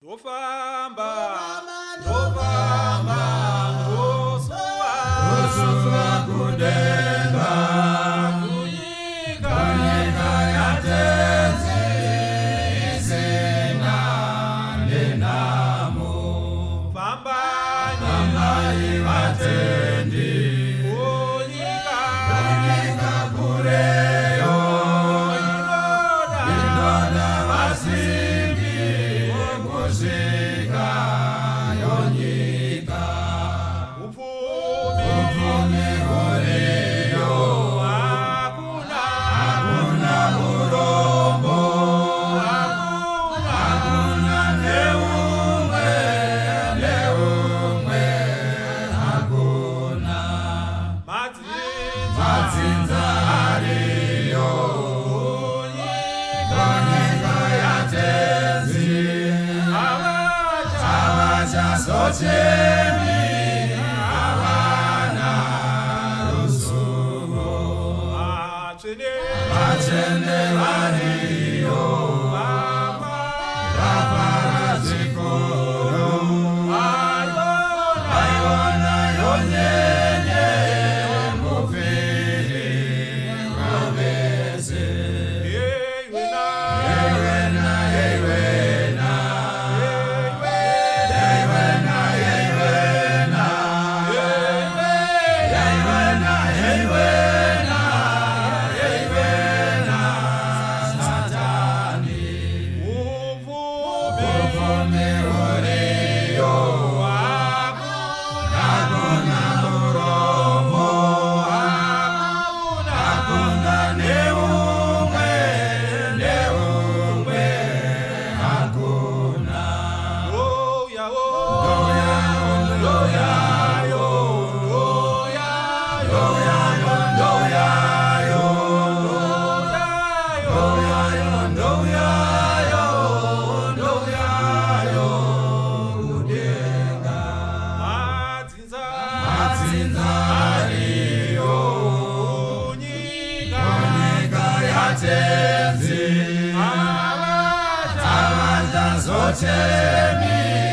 Ndofamba kudenga kunyika yatenzi izina lenamo fambai vatendi kunyika kureyo inoda vasingi kusvika yonyika upfumi huriyo hakuna urombo hakuna neumwe hakuna madzinza ariyo konyika yatenzi avachazochemi havana rusuvo vachene variyo vafara zvikoro vaiona yonyenye mupfiri wavese Zochemi